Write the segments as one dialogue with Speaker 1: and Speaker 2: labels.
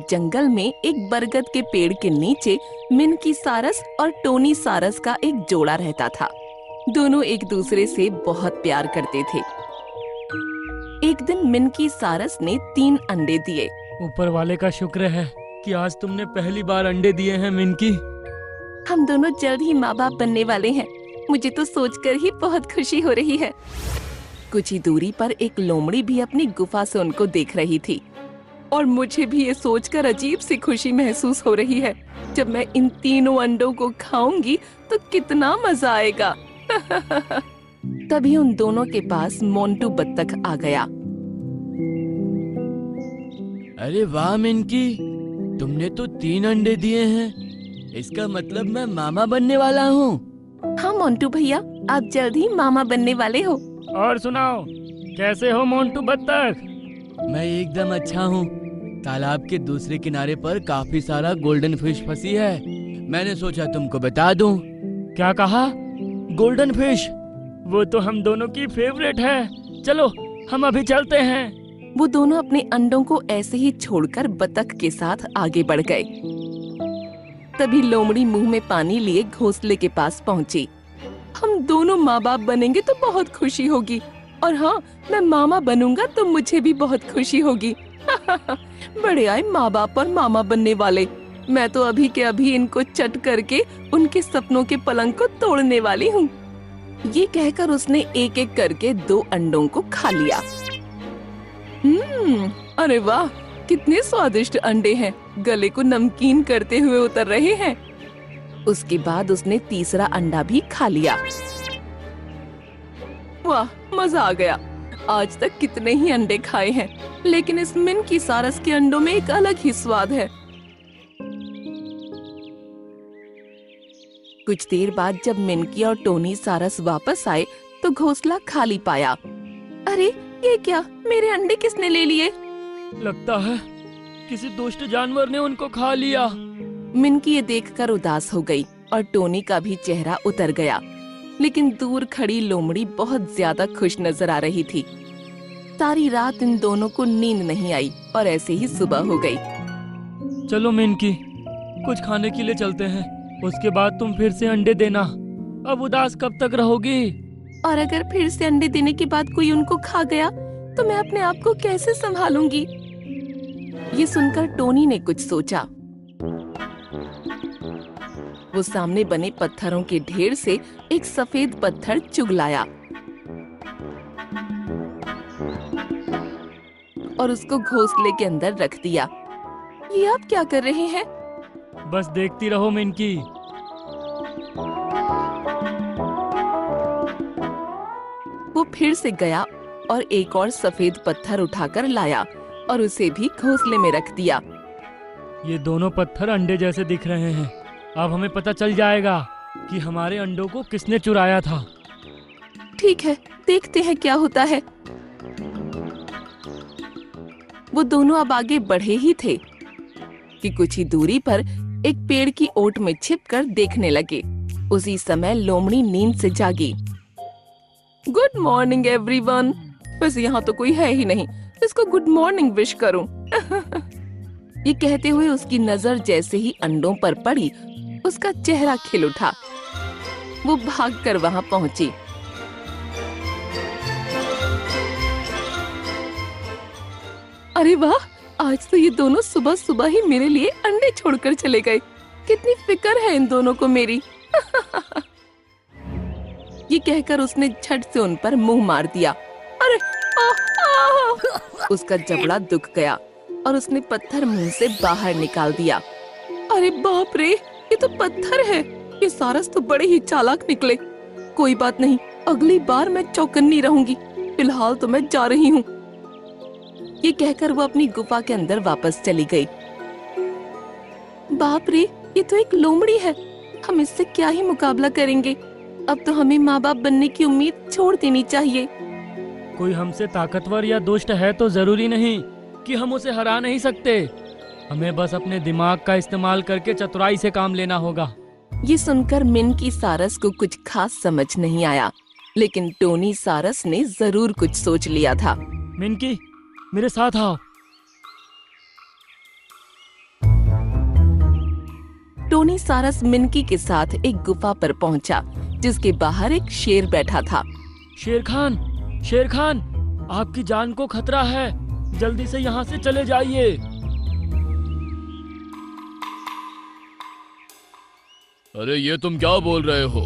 Speaker 1: जंगल में एक बरगद के पेड़ के नीचे मिनकी सारस और टोनी सारस का एक जोड़ा रहता था। दोनों एक दूसरे से बहुत प्यार करते थे। एक दिन मिनकी सारस ने 3 अंडे दिए।
Speaker 2: ऊपर वाले का शुक्र है कि आज तुमने पहली बार अंडे दिए हैं मिनकी।
Speaker 1: हम दोनों जल्द ही माँ बाप बनने वाले हैं। मुझे तो सोचकर ही बहुत खुशी हो रही है। कुछ ही दूरी पर एक लोमड़ी भी अपनी गुफा से उनको देख रही थी और मुझे भी ये सोचकर अजीब सी खुशी महसूस हो रही है। जब मैं इन तीनों अंडों को खाऊंगी तो कितना मजा आएगा। तभी उन दोनों के पास मोंटू बत्तख आ गया।
Speaker 2: अरे वाह मिनकी, तुमने तो 3 अंडे दिए हैं। इसका मतलब मैं मामा बनने वाला हूँ।
Speaker 1: हाँ मोंटू भैया, आप जल्द ही मामा बनने वाले हो।
Speaker 2: और सुनाओ, कैसे हो मोंटू बत्तख? मैं एकदम अच्छा हूँ। तालाब के दूसरे किनारे पर काफी सारा गोल्डन फिश फंसी है। मैंने सोचा तुमको बता दूं। क्या कहा? Golden fish? वो तो हम दोनों की फेवरेट है। चलो हम अभी चलते हैं।
Speaker 1: वो दोनों अपने अंडों को ऐसे ही छोड़कर बतख के साथ आगे बढ़ गए। तभी लोमड़ी मुंह में पानी लिए घोंसले के पास पहुंची। हम दोनों माँ बाप बनेंगे तो बहुत खुशी होगी, और हाँ, मैं मामा बनूंगा तो मुझे भी बहुत खुशी होगी। बड़े आए माँ बाप और मामा बनने वाले। मैं तो अभी के अभी इनको चट करके उनके सपनों के पलंग को तोड़ने वाली हूँ। ये कहकर उसने एक एक करके 2 अंडों को खा लिया। अरे वाह, कितने स्वादिष्ट अंडे हैं। गले को नमकीन करते हुए उतर रहे हैं। उसके बाद उसने तीसरा अंडा भी खा लिया। वाह, मजा आ गया। आज तक कितने ही अंडे खाए हैं, लेकिन इस मिनकी सारस के अंडों में एक अलग ही स्वाद है। कुछ देर बाद जब मिनकी और टोनी सारस वापस आए तो घोंसला खाली पाया। अरे ये क्या, मेरे अंडे किसने ले लिए?
Speaker 2: लगता है किसी दुष्ट जानवर ने उनको खा लिया।
Speaker 1: मिनकी ये देखकर उदास हो गई और टोनी का भी चेहरा उतर गया। लेकिन दूर खड़ी लोमड़ी बहुत ज्यादा खुश नजर आ रही थी। सारी रात इन दोनों को नींद नहीं आई और ऐसे ही सुबह हो गई।
Speaker 2: चलो मिनकी, कुछ खाने के लिए चलते हैं। उसके बाद तुम फिर से अंडे देना। अब उदास कब तक रहोगी?
Speaker 1: और अगर फिर से अंडे देने के बाद कोई उनको खा गया तो मैं अपने आप को कैसे संभालूंगी? ये सुनकर टोनी ने कुछ सोचा। वो सामने बने पत्थरों के ढेर से एक सफेद पत्थर चुग लाया और उसको घोंसले के अंदर रख दिया। ये आप क्या कर रहे हैं?
Speaker 2: बस देखती रहो मिनकी।
Speaker 1: वो फिर से गया और एक और सफेद पत्थर उठाकर लाया और उसे भी घोंसले में रख दिया।
Speaker 2: ये दोनों पत्थर अंडे जैसे दिख रहे हैं। अब हमें पता चल जाएगा कि हमारे अंडों को किसने चुराया था।
Speaker 1: ठीक है, देखते हैं क्या होता है। वो दोनों अब आगे बढ़े ही थे कि कुछ ही दूरी पर एक पेड़ की ओट में छिपकर देखने लगे। उसी समय लोमड़ी नींद से जागी। Good morning everyone. बस यहाँ तो कोई है ही नहीं, इसको गुड मॉर्निंग विश करूं। ये कहते हुए उसकी नजर जैसे ही अंडों पर पड़ी, उसका चेहरा खिल उठा। वो भागकर वहां पहुंची। अरे वाह, आज तो ये दोनों सुबह सुबह ही मेरे लिए अंडे छोड़कर चले गए। कितनी फिक्र है इन दोनों को मेरी। ये कहकर उसने झट से उन पर मुंह मार दिया। अरे उसका जबड़ा दुख गया और उसने पत्थर मुंह से बाहर निकाल दिया। अरे बाप रे, ये तो पत्थर है। ये सारस तो बड़े ही चालाक निकले। कोई बात नहीं, अगली बार मैं चौकन्नी रहूंगी। फिलहाल तो मैं जा रही हूँ। ये कहकर वो अपनी गुफा के अंदर वापस चली गई। बाप रे, ये तो एक लोमड़ी है। हम इससे क्या ही मुकाबला करेंगे। अब तो हमें माँ बाप बनने की उम्मीद छोड़ देनी चाहिए।
Speaker 2: कोई हमसे ताकतवर या दुष्ट है तो जरूरी नहीं कि हम उसे हरा नहीं सकते। हमें बस अपने दिमाग का इस्तेमाल करके चतुराई से काम लेना होगा।
Speaker 1: ये सुनकर मिनकी सारस को कुछ खास समझ नहीं आया, लेकिन टोनी सारस ने जरूर कुछ सोच लिया था।
Speaker 2: मिनकी, मेरे साथ आओ।
Speaker 1: सारस मिनकी के साथ एक गुफा पर पहुंचा, जिसके बाहर एक शेर बैठा था।
Speaker 2: शेर खान, आपकी जान को खतरा है, जल्दी से यहाँ से चले जाइए।
Speaker 3: अरे ये तुम क्या बोल रहे हो?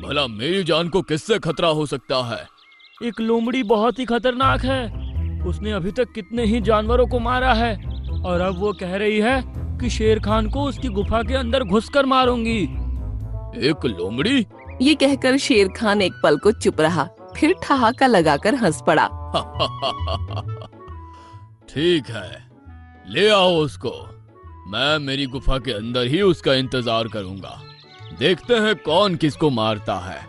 Speaker 3: भला मेरी जान को किससे खतरा हो सकता है?
Speaker 2: एक लोमड़ी बहुत ही खतरनाक है, उसने अभी तक कितने ही जानवरों को मारा है और अब वो कह रही है कि शेर खान को उसकी गुफा के अंदर घुसकर मारूंगी।
Speaker 3: एक लोमड़ी?
Speaker 1: ये कहकर शेर खान एक पल को चुप रहा, फिर ठहाका लगाकर हंस पड़ा।
Speaker 3: ठीक है, ले आओ उसको। मैं मेरी गुफा के अंदर ही उसका इंतजार करूंगा। देखते हैं कौन किसको मारता है।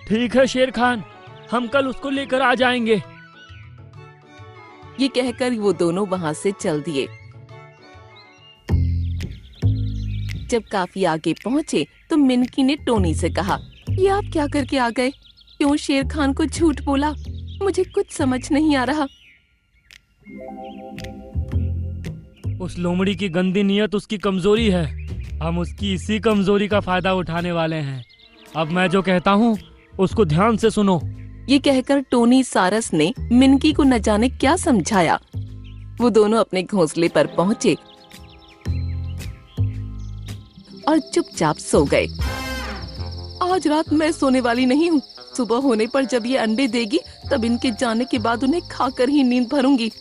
Speaker 2: ठीक है शेर खान, हम कल उसको लेकर आ जाएंगे।
Speaker 1: ये कहकर वो दोनों वहां से चल दिए। जब काफी आगे पहुंचे तो मिनकी ने टोनी से कहा, ये आप क्या करके आ गए? क्यों शेर खान को झूठ बोला? मुझे कुछ समझ नहीं आ रहा।
Speaker 2: उस लोमड़ी की गंदी नीयत उसकी कमजोरी है, हम उसकी इसी कमजोरी का फायदा उठाने वाले हैं। अब मैं जो कहता हूँ उसको ध्यान से सुनो।
Speaker 1: ये कहकर टोनी सारस ने मिनकी को न जाने क्या समझाया। वो दोनों अपने घोंसले पर पहुंचे और चुपचाप सो गए। आज रात मैं सोने वाली नहीं हूँ। सुबह होने पर जब ये अंडे देगी तब इनके जाने के बाद उन्हें खाकर ही नींद भरूंगी।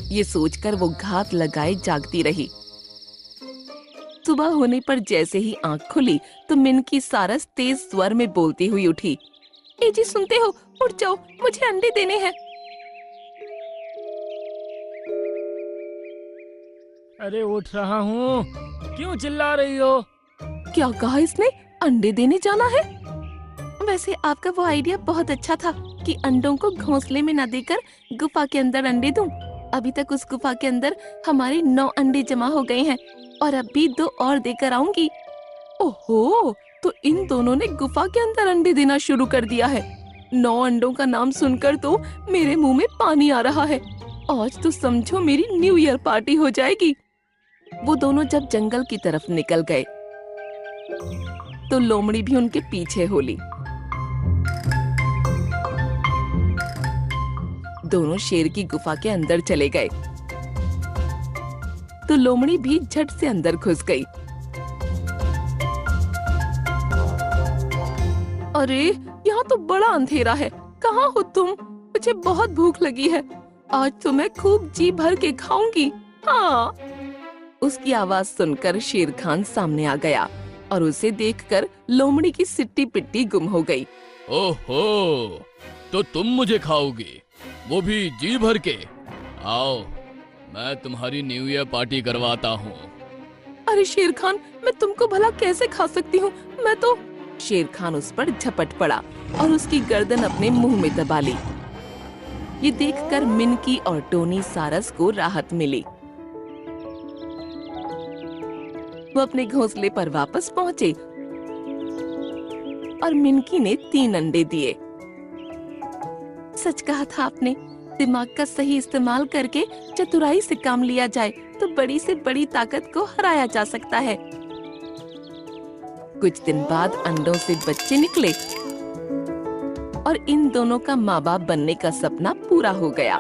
Speaker 1: ये सोचकर वो घात लगाए जागती रही। सुबह होने पर जैसे ही आंख खुली तो मिनकी सारस तेज स्वर में बोलती हुई उठी, ए जी सुनते हो? उठ जाओ, मुझे अंडे देने हैं।
Speaker 2: अरे उठ रहा हूँ, क्यों चिल्ला रही हो?
Speaker 1: क्या कहा इसने? अंडे देने जाना है? वैसे आपका वो आइडिया बहुत अच्छा था कि अंडों को घोंसले में न देकर गुफा के अंदर अंडे दूं। अभी तक उस गुफा के अंदर हमारे 9 अंडे जमा हो गए हैं और अब भी 2 और देकर आऊंगी। ओहो, तो इन दोनों ने गुफा के अंदर अंडे देना शुरू कर दिया है। 9 अंडों का नाम सुनकर तो मेरे मुंह में पानी आ रहा है। आज तो समझो मेरी न्यू ईयर पार्टी हो जाएगी। वो दोनों जब जंगल की तरफ निकल गए तो लोमड़ी भी उनके पीछे हो ली। दोनों शेर की गुफा के अंदर चले गए तो लोमड़ी भी झट से अंदर घुस गई। अरे यहाँ तो बड़ा अंधेरा है, कहाँ हो तुम? मुझे बहुत भूख लगी है, आज तो मैं खूब जी भर के खाऊंगी। हाँ। उसकी आवाज सुनकर शेर खान सामने आ गया और उसे देखकर लोमड़ी की सिट्टी पिट्टी गुम हो गई।
Speaker 3: ओहो, तो तुम मुझे खाओगी, वो भी जी भर के? आओ, मैं तुम्हारी न्यू ईयर पार्टी करवाता हूँ।
Speaker 1: अरे शेर खान, मैं तुमको भला कैसे खा सकती हूँ? मैं तो... शेर खान उस पर झपट पड़ा और उसकी गर्दन अपने मुंह में दबा ली। ये देखकर मिनकी और टोनी सारस को राहत मिली। वो अपने घोंसले पर वापस पहुंचे और मिनकी ने 3 अंडे दिए। सच कहा था आपने, दिमाग का सही इस्तेमाल करके चतुराई से काम लिया जाए तो बड़ी से बड़ी ताकत को हराया जा सकता है। कुछ दिन बाद अंडों से बच्चे निकले और इन दोनों का माँ बाप बनने का सपना पूरा हो गया।